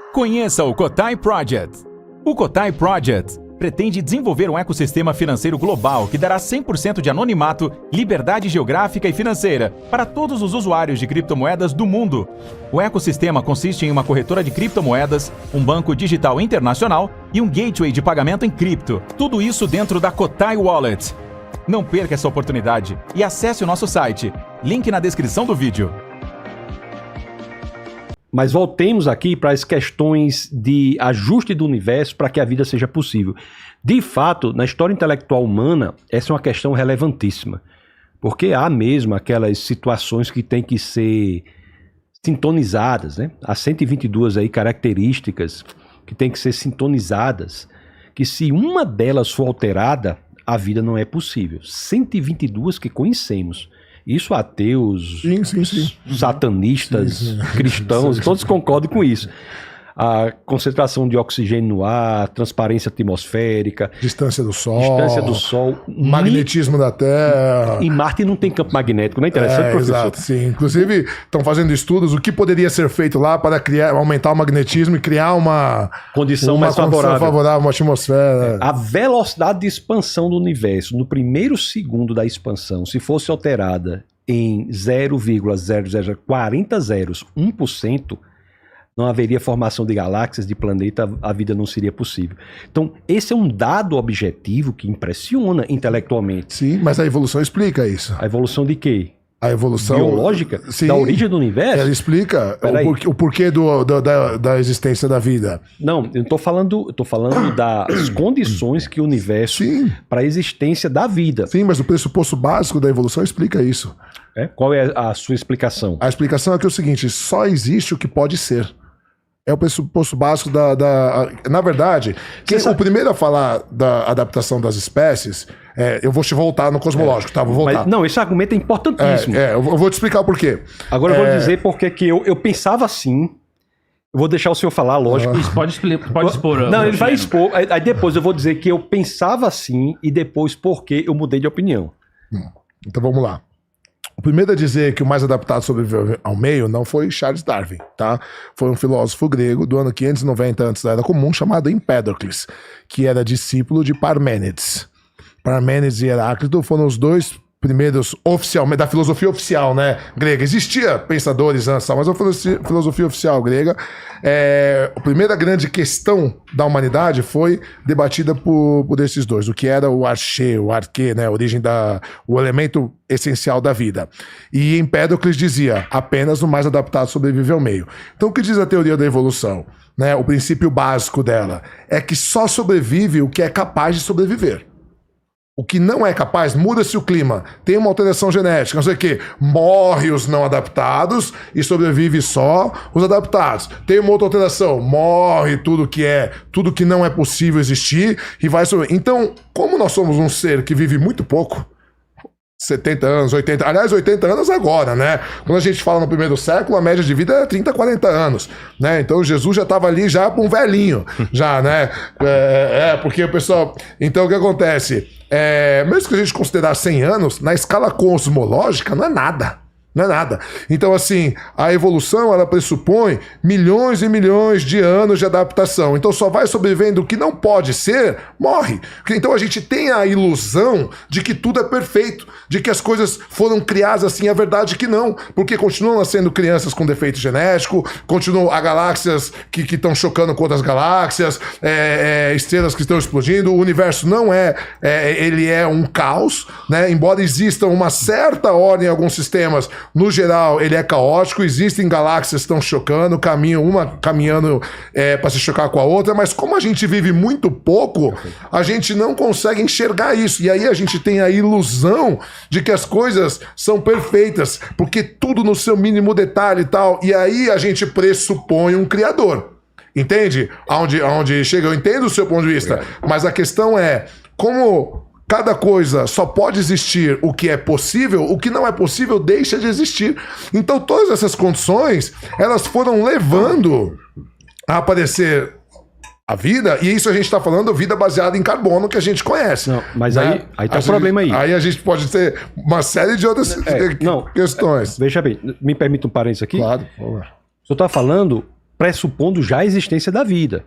Conheça o Cotai Project. O Cotai Project pretende desenvolver um ecossistema financeiro global que dará 100% de anonimato, liberdade geográfica e financeira para todos os usuários de criptomoedas do mundo. O ecossistema consiste em uma corretora de criptomoedas, um banco digital internacional e um gateway de pagamento em cripto. Tudo isso dentro da Cotai Wallet. Não perca essa oportunidade e acesse o nosso site. Link na descrição do vídeo. Mas voltemos aqui para as questões de ajuste do universo para que a vida seja possível. De fato, na história intelectual humana, essa é uma questão relevantíssima. Porque há mesmo aquelas situações que têm que ser sintonizadas, né? Há 122 aí características que têm que ser sintonizadas, que se uma delas for alterada, a vida não é possível. 122 que conhecemos. Isso ateus, sim. Satanistas, cristãos, todos concordam com isso. A concentração de oxigênio no ar, transparência atmosférica, distância do Sol, magnetismo da Terra. E Marte não tem campo magnético, não é interessante, professor? Exato, sim. Inclusive, estão fazendo estudos, o que poderia ser feito lá para aumentar o magnetismo e criar uma condição mais favorável, uma atmosfera. A velocidade de expansão do universo, no primeiro segundo da expansão, se fosse alterada em 0,00040 não haveria formação de galáxias, de planeta, a vida não seria possível. Então, esse é um dado objetivo que impressiona intelectualmente. Sim, mas a evolução explica isso. A evolução de quê? A evolução biológica? Sim, da origem do universo? Ela explica o porquê da existência da vida. Não, eu estou falando das condições que o universo para a existência da vida. Sim, mas o pressuposto básico da evolução explica isso. Qual é a sua explicação? A explicação é que é o seguinte: só existe o que pode ser. É o pressuposto básico Na verdade, o primeiro a falar da adaptação das espécies, eu vou te voltar no cosmológico, tá? Vou voltar. Mas, não, esse argumento é importantíssimo. Eu vou te explicar o porquê. Agora eu vou dizer porque que eu pensava assim. Eu vou deixar o senhor falar, lógico. Isso, pode expor. Não, ele vai expor. Aí depois eu vou dizer que eu pensava assim e depois porque eu mudei de opinião. Então vamos lá. O primeiro a dizer que o mais adaptado sobreviveu ao meio não foi Charles Darwin, tá? Foi um filósofo grego do ano 590 antes da Era Comum, chamado Empédocles, que era discípulo de Parmênides. Parmênides e Heráclito foram os dois primeiros oficialmente, da filosofia oficial, né, grega. Existia pensadores antes, mas a filosofia oficial grega, a primeira grande questão da humanidade foi debatida por esses dois, o que era o archê, o arquê, né, a origem o elemento essencial da vida. E Empédocles dizia, apenas o mais adaptado sobrevive ao meio. Então o que diz a teoria da evolução? Né, o princípio básico dela é que só sobrevive o que é capaz de sobreviver. O que não é capaz, muda-se o clima, tem uma alteração genética, não sei o quê, morre os não adaptados e sobrevive só os adaptados. Tem uma outra alteração, morre tudo que não é possível existir e vai sobreviver. Então, como nós somos um ser que vive muito pouco, 70 anos, 80, aliás, 80 anos agora, né? Quando a gente fala no primeiro século, a média de vida era 30, 40 anos, né? Então Jesus já estava ali já para um velhinho, já, né? Porque o pessoal... Então o que acontece? Mesmo que a gente considerar 100 anos, na escala cosmológica não é nada. Não é nada. Então, assim, a evolução, ela pressupõe milhões e milhões de anos de adaptação. Então, só vai sobrevivendo o que não pode ser, morre. Então, a gente tem a ilusão de que tudo é perfeito, de que as coisas foram criadas assim. A verdade é que não, porque continuam nascendo crianças com defeito genético, continuam há galáxias que estão chocando com outras galáxias, estrelas que estão explodindo. O universo não ele é um caos, né? Embora exista uma certa ordem em alguns sistemas, no geral, ele é caótico, existem galáxias que estão chocando, uma caminhando para se chocar com a outra, mas como a gente vive muito pouco, a gente não consegue enxergar isso. E aí a gente tem a ilusão de que as coisas são perfeitas, porque tudo no seu mínimo detalhe e tal. E aí a gente pressupõe um criador. Entende? Aonde chega, eu entendo o seu ponto de vista, mas a questão é como... Cada coisa só pode existir o que é possível, o que não é possível deixa de existir. Então todas essas condições, elas foram levando a aparecer a vida, e isso a gente está falando vida baseada em carbono que a gente conhece. Não, mas né? aí tá o problema aí. Aí a gente pode ter uma série de outras questões. Veja bem, me permita um parênteses aqui? Claro, vamos lá. O senhor está falando pressupondo já a existência da vida.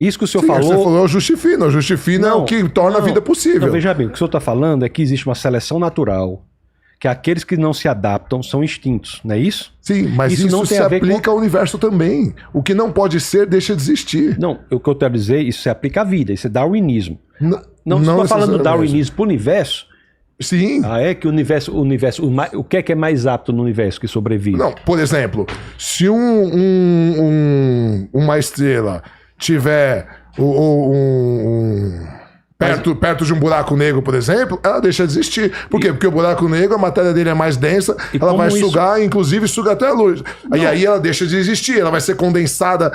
Isso que o senhor Sim, falou... Você falou justifina. O justifina é o que torna a vida possível. Então, veja bem, o que o senhor está falando é que existe uma seleção natural, que aqueles que não se adaptam são extintos, não é isso? Sim, mas isso não se tem a ver aplica ao universo também. O que não pode ser, deixa de existir. Não, o que eu quero dizer, isso se aplica à vida, isso é darwinismo. Não estou falando do darwinismo para o universo. Sim. É que o universo, o que é mais apto no universo que sobrevive? Não, por exemplo, se uma estrela tiver perto de um buraco negro, por exemplo, ela deixa de existir. Por quê? Porque o buraco negro, a matéria dele é mais densa, ela vai sugar, inclusive suga até a luz. E aí ela deixa de existir, ela vai ser condensada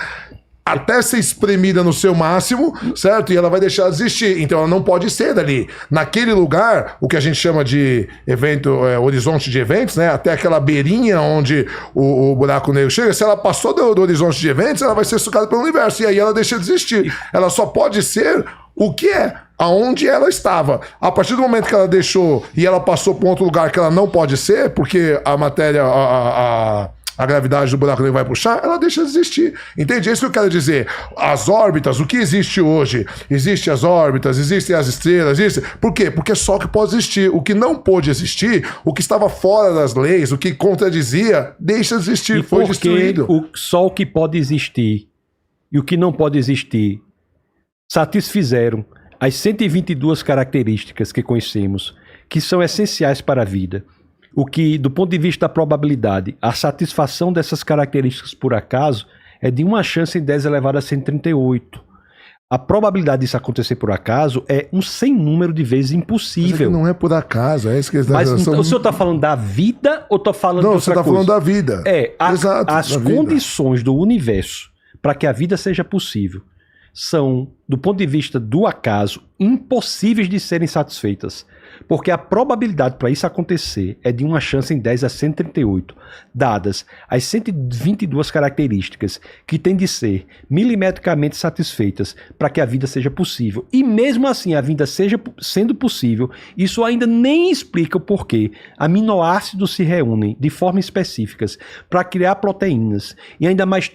até ser espremida no seu máximo, certo? E ela vai deixar de existir. Então ela não pode ser dali. Naquele lugar, o que a gente chama de evento, horizonte de eventos, né? Até aquela beirinha onde o buraco negro chega, se ela passou do horizonte de eventos, ela vai ser sugada pelo universo. E aí ela deixa de existir. Ela só pode ser o que é, aonde ela estava. A partir do momento que ela deixou e ela passou para um outro lugar que ela não pode ser, porque a matéria, a gravidade do buraco negro vai puxar, ela deixa de existir. Entende? É isso que eu quero dizer. As órbitas, o que existe hoje? Existem as órbitas, existem as estrelas, existe. Por quê? Porque é só o que pode existir. O que não pôde existir, o que estava fora das leis, o que contradizia, deixa de existir, foi destruído. Só o que pode existir e o que não pode existir satisfizeram as 122 características que conhecemos, que são essenciais para a vida. O que, do ponto de vista da probabilidade, a satisfação dessas características por acaso é de 1 chance em 10 elevado a 138. A probabilidade disso acontecer por acaso é um sem número de vezes impossível. Mas é que não é por acaso, é isso que Mas o senhor está falando da vida ou está falando de outra coisa? Não, você está falando da vida. Exato, as condições do universo para que a vida seja possível são, do ponto de vista do acaso, impossíveis de serem satisfeitas. Porque a probabilidade para isso acontecer é de 1 chance em 10 a 138, dadas as 122 características que têm de ser milimetricamente satisfeitas para que a vida seja possível. E mesmo assim a vida sendo possível, isso ainda nem explica o porquê aminoácidos se reúnem de forma específicas para criar proteínas e ainda mais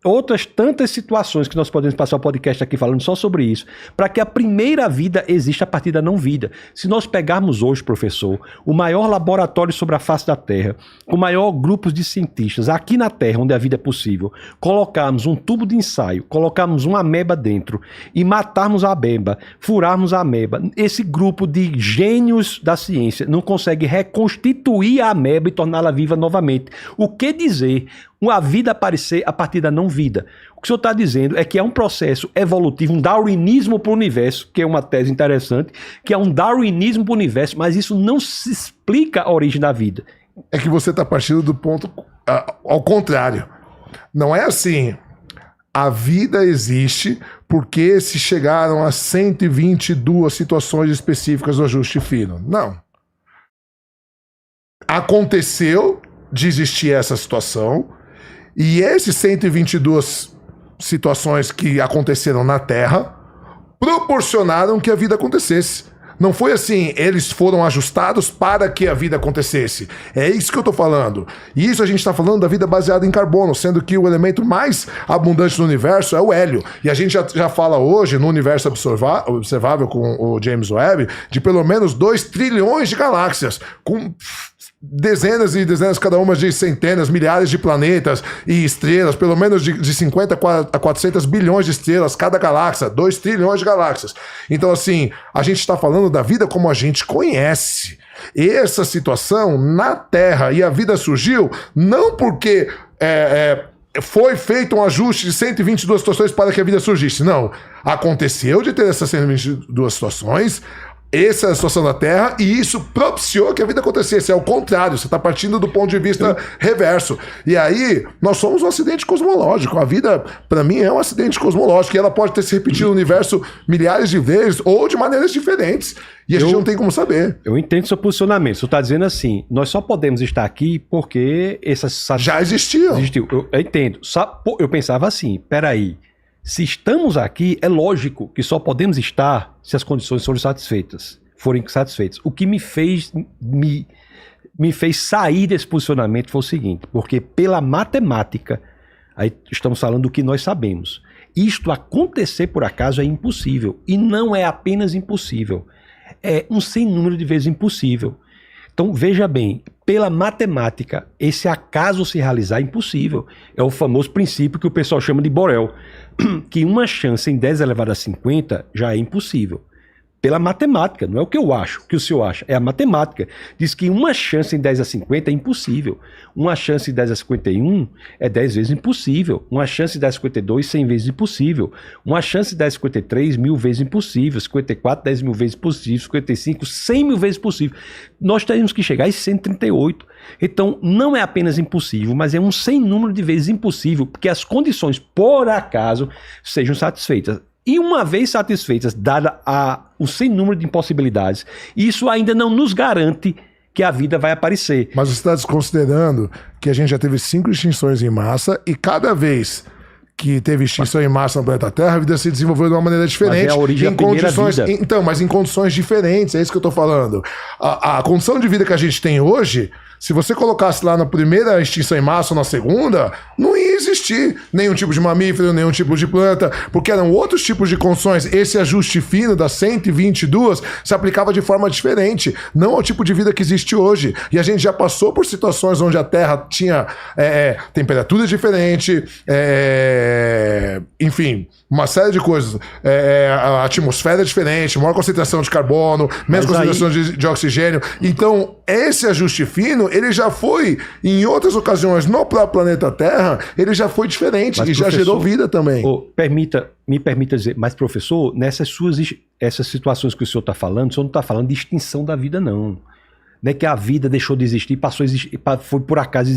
outras tantas situações que nós podemos passar o podcast aqui falando só sobre isso, para que a primeira vida exista a partir da não vida. Se nós pegarmos hoje, professor, o maior laboratório sobre a face da Terra, o maior grupo de cientistas aqui na Terra, onde a vida é possível, colocarmos um tubo de ensaio, colocarmos uma ameba dentro e matarmos a ameba, furarmos a ameba, esse grupo de gênios da ciência não consegue reconstituir a ameba e torná-la viva novamente. O que dizer uma vida aparecer a partir da não vida? O que o senhor está dizendo é que é um processo evolutivo, um darwinismo para o universo, que é uma tese interessante, que é um darwinismo para o universo, mas isso não se explica a origem da vida. É que você está partindo do ponto ao contrário. Não é assim, a vida existe porque se chegaram a 122 situações específicas do ajuste fino. Não. Aconteceu de existir essa situação, e esses 122 situações que aconteceram na Terra proporcionaram que a vida acontecesse. Não foi assim, eles foram ajustados para que a vida acontecesse. É isso que eu tô falando. E isso a gente tá falando da vida baseada em carbono, sendo que o elemento mais abundante do universo é o hélio. E a gente já fala hoje, no universo observável com o James Webb, de pelo menos 2 trilhões de galáxias, com dezenas e dezenas, cada uma de centenas, milhares de planetas e estrelas, pelo menos de 50 a 400 bilhões de estrelas cada galáxia, 2 trilhões de galáxias. Então, assim, a gente está falando da vida como a gente conhece. Essa situação na Terra e a vida surgiu não porque foi feito um ajuste de 122 situações para que a vida surgisse. Não. Aconteceu de ter essas 122 situações. Essa é a situação da Terra e isso propiciou que a vida acontecesse. É o contrário, você está partindo do ponto de vista reverso. E aí, nós somos um acidente cosmológico. A vida, para mim, é um acidente cosmológico e ela pode ter se repetido no universo milhares de vezes ou de maneiras diferentes. E a gente não tem como saber. Eu entendo seu posicionamento. Você está dizendo assim, nós só podemos estar aqui porque essas... Já existiam. Eu entendo. Eu pensava assim, peraí. Se estamos aqui, é lógico que só podemos estar se as condições forem satisfeitas. O que me fez sair desse posicionamento foi o seguinte, porque pela matemática, Aí estamos falando do que nós sabemos. Isto acontecer por acaso é impossível. E não é apenas impossível. É um sem número de vezes impossível. Então, veja bem, pela matemática, esse acaso se realizar é impossível. É o famoso princípio que o pessoal chama de Borel, que uma chance em 10 elevado a 50 já é impossível. Pela matemática, não é o que eu acho, o que o senhor acha, é a matemática. Diz que uma chance em 10 a 50 é impossível. Uma chance em 10 a 51 é 10 vezes impossível. Uma chance em 10 a 52, 100 vezes impossível. Uma chance em 10 a 53, 1000 vezes impossível. 54, 10 mil vezes possível. 55, 100 mil vezes possível. Nós teríamos que chegar a 138. Então, não é apenas impossível, mas é um sem número de vezes impossível, porque as condições, por acaso, sejam satisfeitas. E uma vez satisfeitas, dada o sem número de impossibilidades, isso ainda não nos garante que a vida vai aparecer. Mas você está desconsiderando que a gente já teve 5 extinções em massa e cada vez que teve extinção em massa no planeta Terra, a vida se desenvolveu de uma maneira diferente. Mas é a origem da primeira vida. Então, mas em condições diferentes, é isso que eu tô falando. A condição de vida que a gente tem hoje, se você colocasse lá na primeira extinção em massa ou na segunda, não ia existir nenhum tipo de mamífero, nenhum tipo de planta, porque eram outros tipos de condições. Esse ajuste fino das 122 se aplicava de forma diferente, não ao tipo de vida que existe hoje. E a gente já passou por situações onde a Terra tinha temperatura diferente, enfim, uma série de coisas. A atmosfera é diferente, maior concentração de carbono, menos concentração de oxigênio. Então, esse ajuste fino, ele já foi, em outras ocasiões, no próprio planeta Terra, ele já foi diferente. Mas, e já gerou vida também. Me permita dizer, mas professor, essas situações que o senhor está falando, o senhor não está falando de extinção da vida, não. Não é que a vida deixou de existir, passou a existir, foi por acaso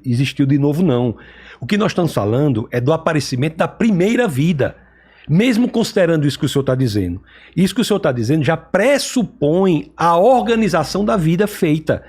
existiu de novo, não. O que nós estamos falando é do aparecimento da primeira vida. Mesmo considerando isso que o senhor está dizendo. Isso que o senhor está dizendo já pressupõe a organização da vida feita.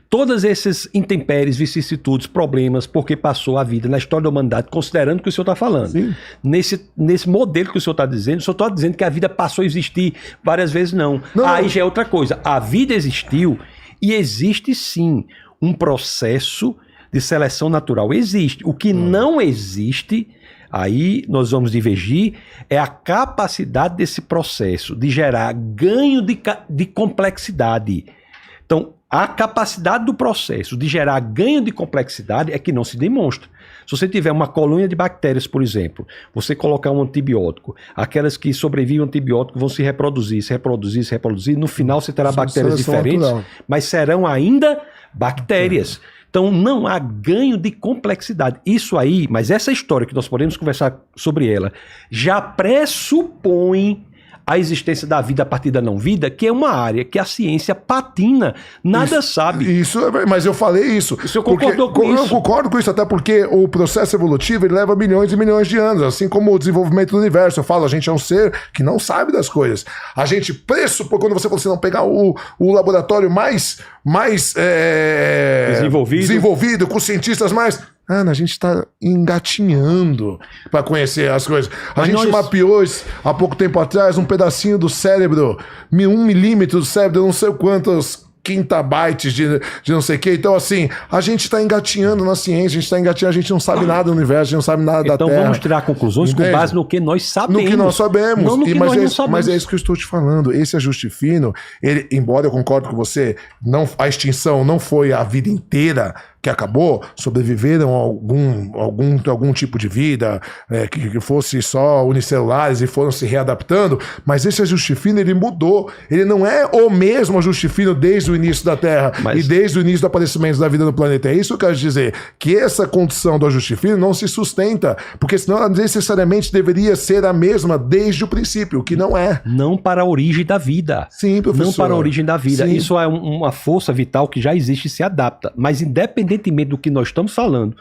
Todas essas intempéries, vicissitudes, problemas, porque passou a vida na história da humanidade, considerando o que o senhor está falando. Sim. Nesse modelo que o senhor está dizendo, o senhor está dizendo que a vida passou a existir várias vezes, não. Aí já é outra coisa. A vida existiu e existe sim um processo de seleção natural. Existe. O que não existe, aí nós vamos divergir, é a capacidade desse processo de gerar ganho de complexidade. Então, a capacidade do processo de gerar ganho de complexidade é que não se demonstra. Se você tiver uma colônia de bactérias, por exemplo, você colocar um antibiótico, aquelas que sobrevivem ao antibiótico vão se reproduzir, no final você terá bactérias diferentes, mas serão ainda bactérias. Então não há ganho de complexidade. Isso aí, mas essa história que nós podemos conversar sobre ela, já pressupõe a existência da vida a partir da não-vida, que é uma área que a ciência patina, nada sabe. Isso, mas eu falei isso. O senhor concordou com isso? Eu concordo com isso, até porque o processo evolutivo ele leva milhões e milhões de anos, assim como o desenvolvimento do universo. Eu falo, a gente é um ser que não sabe das coisas. A gente pressupõe, quando você falou assim, não, pegar o laboratório mais desenvolvido, com cientistas mais... Ana, a gente está engatinhando para conhecer as coisas. A gente mapeou há pouco tempo atrás um pedacinho do cérebro, 1 milímetro do cérebro, não sei quantos quintabytes de não sei o que. Então, assim, a gente está engatinhando na ciência, a gente não sabe nada do universo, a gente não sabe nada da Terra. Então vamos tirar conclusões com base no que nós sabemos. No que nós sabemos. Não no que nós não sabemos. Mas é isso que eu estou te falando. Esse ajuste fino, ele, embora eu concordo com você, a extinção não foi a vida inteira que acabou, sobreviveram algum tipo de vida que fosse só unicelulares e foram se readaptando, mas esse ajuste fino ele mudou, ele não é o mesmo ajuste fino desde o início da Terra e desde o início do aparecimento da vida no planeta. É isso que eu quero dizer, que essa condição do ajuste fino não se sustenta, porque senão ela necessariamente deveria ser a mesma desde o princípio, o que não é. Não para a origem da vida. Sim, professor. Não para a origem da vida. Sim. Isso é uma força vital que já existe e se adapta, mas independentemente do que nós estamos falando,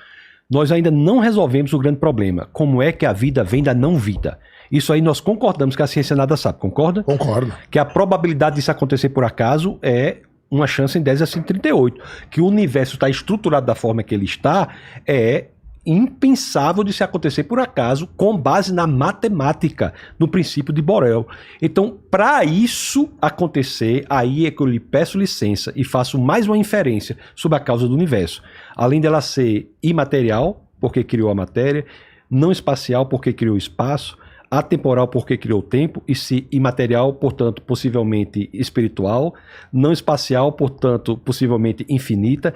nós ainda não resolvemos o grande problema. Como é que a vida vem da não-vida? Isso aí nós concordamos que a ciência nada sabe, concorda? Concordo. Que a probabilidade disso acontecer por acaso é uma chance em 10 a 138. Que o universo está estruturado da forma que ele está é impensável de se acontecer por acaso com base na matemática, no princípio de Borel. Então, para isso acontecer, aí é que eu lhe peço licença e faço mais uma inferência sobre a causa do universo. Além dela ser imaterial, porque criou a matéria, não espacial, porque criou o espaço, atemporal, porque criou o tempo, e se imaterial, portanto, possivelmente espiritual, não espacial, portanto, possivelmente infinita,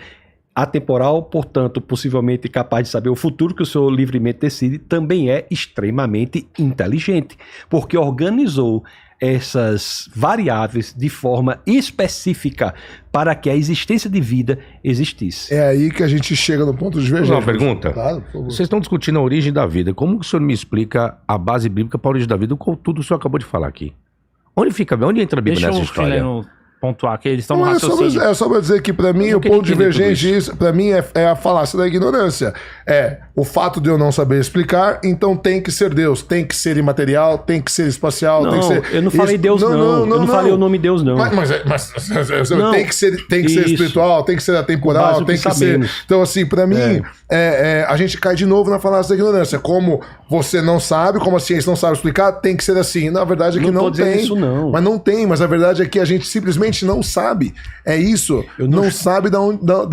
atemporal, portanto, possivelmente capaz de saber o futuro que o senhor livremente decide, também é extremamente inteligente, porque organizou essas variáveis de forma específica para que a existência de vida existisse. É aí que a gente chega no ponto de divergência. Uma pergunta. Claro, por favor. Vocês estão discutindo a origem da vida. Como que o senhor me explica a base bíblica para a origem da vida, com tudo o senhor acabou de falar aqui? Onde entra a Bíblia nessa história? Deixa o pontuar que eles estão no Não, raciocínio. é só pra dizer que pra mim Mas eu o queria ponto entender divergente tudo disso, pra mim é a falácia da ignorância. É o fato de eu não saber explicar, então tem que ser Deus, tem que ser imaterial, tem que ser espacial, Não, tem que ser... eu não falei Deus não, eu não falei o nome Deus não. Mas Não. tem que ser Isso. espiritual, tem que ser Base atemporal, do tem que que ser... sabemos. Então assim, pra mim, a gente cai de novo na falácia da ignorância. Como você não sabe, como a ciência não sabe explicar, tem que ser assim. Na verdade é que Não tô não dizendo tem. isso, não. Mas não tem, mas a verdade é que a gente simplesmente não sabe. É isso. Eu não não- sabe da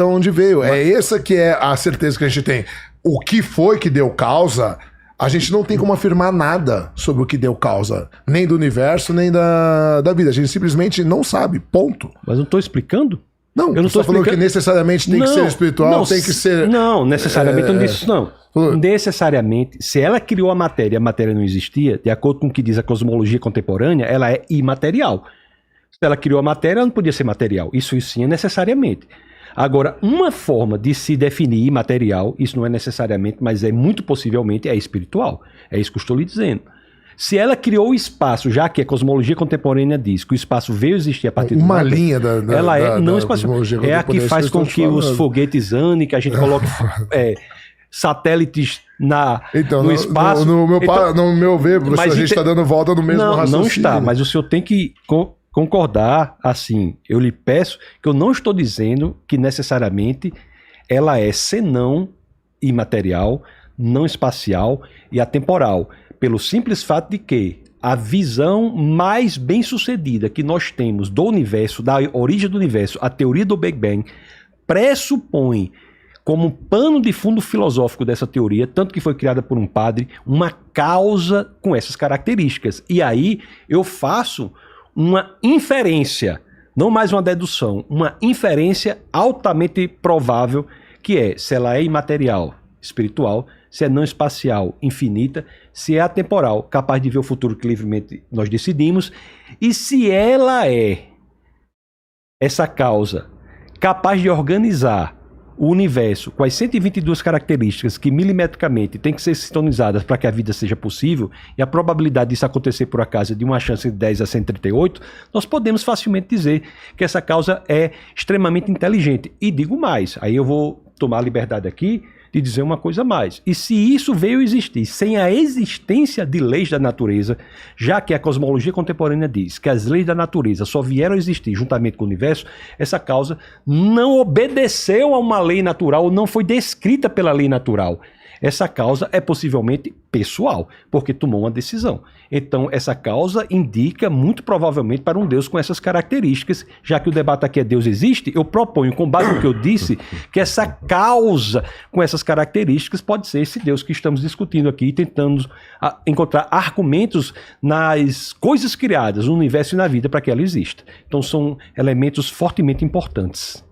onde veio. É essa que é a certeza que a gente tem. O que foi que deu causa, a gente não tem como afirmar nada sobre o que deu causa. Nem do universo, nem da vida. A gente simplesmente não sabe. Ponto. Mas não estou explicando? Não, Eu não você tô tá falando que explicando- necessariamente tem que ser espiritual, não, tem que ser... Não, necessariamente eu não disse isso, não. Falou. Necessariamente, se ela criou a matéria não existia, de acordo com o que diz a cosmologia contemporânea, ela é imaterial. Se ela criou a matéria, ela não podia ser material. Isso sim é necessariamente. Agora, uma forma de se definir imaterial, isso não é necessariamente, mas é muito possivelmente, é espiritual. É isso que eu estou lhe dizendo. Se ela criou o espaço, já que a cosmologia contemporânea diz que o espaço veio existir a partir Uma do linha ela é da não espacial. cosmologia É a que contemporânea, faz isso que eu com estou que te os falando. foguetes ANI, que a gente coloque satélites Então, no espaço. no meu ver, Mas a gente está dando volta no mesmo não, raciocínio. não está, mas o senhor tem que concordar, assim, eu lhe peço que eu não estou dizendo que necessariamente ela é senão imaterial, não espacial e atemporal, pelo simples fato de que a visão mais bem sucedida que nós temos do universo, da origem do universo, a teoria do Big Bang, pressupõe como pano de fundo filosófico dessa teoria, tanto que foi criada por um padre, uma causa com essas características. E aí eu faço uma inferência, não mais uma dedução, uma inferência altamente provável, que é se ela é imaterial, espiritual, se é não espacial, infinita, se é atemporal, capaz de ver o futuro que livremente nós decidimos, e se ela é essa causa capaz de organizar o universo com as 122 características que milimetricamente têm que ser sintonizadas para que a vida seja possível, e a probabilidade disso acontecer por acaso é de uma chance de 10 a 138, nós podemos facilmente dizer que essa causa é extremamente inteligente. E digo mais, aí eu vou tomar a liberdade aqui de dizer uma coisa a mais. E se isso veio existir sem a existência de leis da natureza, já que a cosmologia contemporânea diz que as leis da natureza só vieram a existir juntamente com o universo, essa causa não obedeceu a uma lei natural, não foi descrita pela lei natural. Essa causa é possivelmente pessoal, porque tomou uma decisão. Então, essa causa indica muito provavelmente para um Deus com essas características. Já que o debate aqui é Deus existe, eu proponho, com base no que eu disse, que essa causa com essas características pode ser esse Deus que estamos discutindo aqui, tentando encontrar argumentos nas coisas criadas, no universo e na vida, para que ela exista. Então, são elementos fortemente importantes.